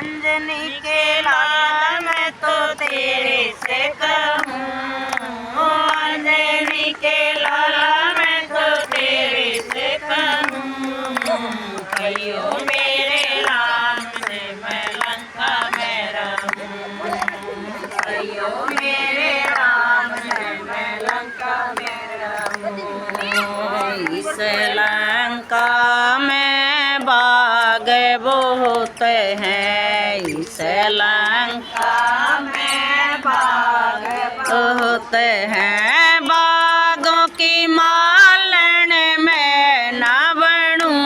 अंजनी के लाला मैं तो तेरे से कहूँ, अंजनी के लाला मैं तो तेरे से कहूँ। कहियो मेरे राम से मैं लंका में रहूँ, कहियो मेरे राम से मैं लंका में रहूँ। इस लंका में बाग बहुत हैं, इस लंका में बाग बहुत हैं। बागों की मालन में ना बनूं,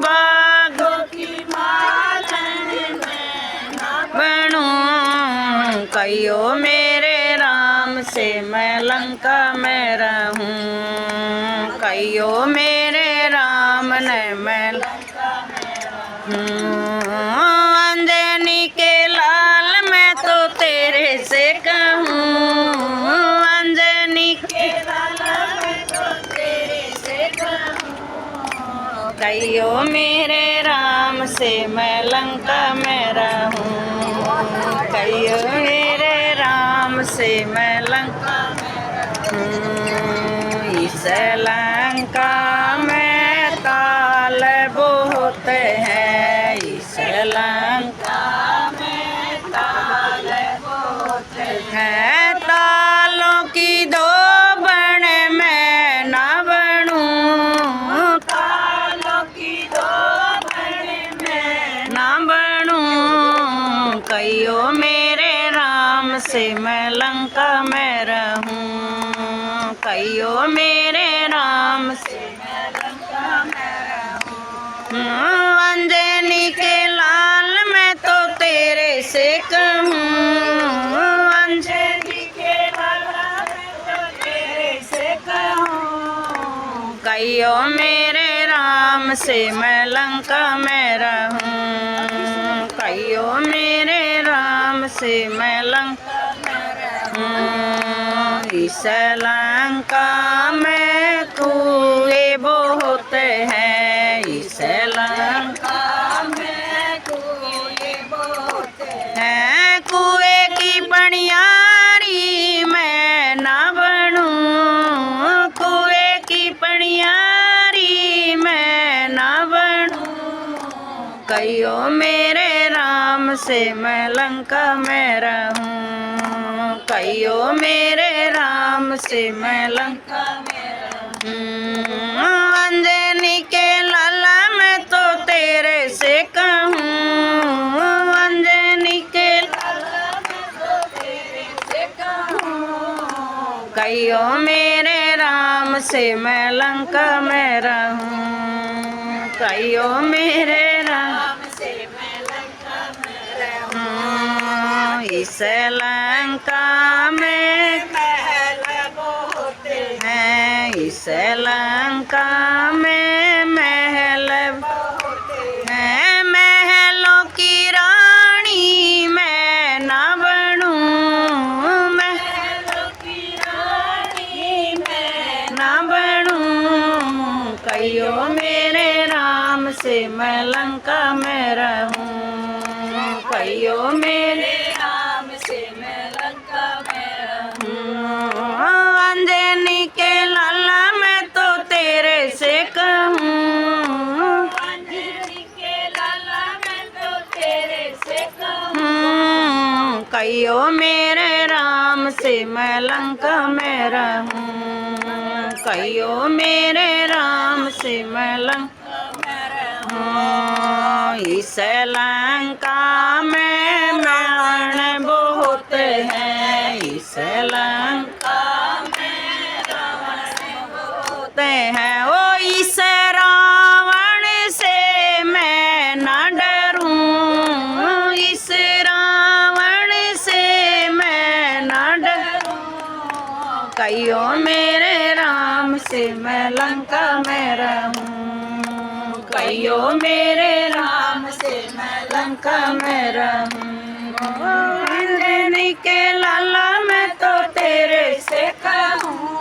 बागों की मालन में ना बनूं। कहियो मेरे राम से मैं लंका में रहूं, कहियो मेरे राम ने मैं लंका में रहूं। अंजनी के लाल मैं तो तेरे से कहूँ, अंजनी के लाल मैं तो तेरे से कहूँ। कहियो मेरे राम से मैं लंका में रहूं, कहियो मेरे राम से मैं लंका में रहूं। इस लंका में ताल बहुत है, इस लंका में ताल बहुत है। तालों की दो बन मैं ना बनूं, तालों की दो बन मैं ना बनूं। कहियो मेरे राम से मैं लंका में रहूं, कहियो मेरे राम से मैं लंका में रहूं। अंजनी के लाल मैं तो तेरे से कहूँ, अंजनी के लाल मैं तो तेरे से कहूँ। कहियो मेरे राम से मैं लंका में रहूं, कहियो मेरे राम से मैं लंका में रहूं। इस लंका में कुएं बहुत हैं, इस लंका में कुएं बहुत हैं। कुएं की पनियारी मैं ना बनूं, कुएं की पनियारी मैं ना बनूं। कहियो मेरे राम से मैं लंका में रहूं, कहियो मेरे राम से मैं लंका में रहूं। अंजनी के लाला मैं तो तेरे से कहूँ, अंजनी के लाला मैं तो तेरे से कहूँ। कहियो मेरे राम से मैं लंका में रहूं, कहियो मेरे राम से मैं लंका में रहूं। इस लंका में महल बहुत हैं, इस लंका में महल बहुत हैं। महलों की रानी मैं ना बनूं, महलों की रानी मैं ना बनूं। कहियो मेरे राम से मैं लंका में रहूं, कहियो मेरे राम से मैं लंका में रहूं। अंजनी के लाला मैं तो तेरे से कहूँ, अंजनी के लाला मैं तो तेरे से कहूँ। कहियो मेरे राम से मैं लंका में रहूं, कहियो मेरे राम से मैं लंका में रहूं। इस लंका में रावण बहुत हैं, इस लंका में रावण बहुत हैं। ओ इस रावण से मैं ना डरूं, इस रावण से मैं ना डरूं। कहियो मेरे राम से मैं लंका में रहूं, कहियो मेरे राम से मैं लंका में रहूं। अंजनी के लाला मैं तो तेरे से कहूँ,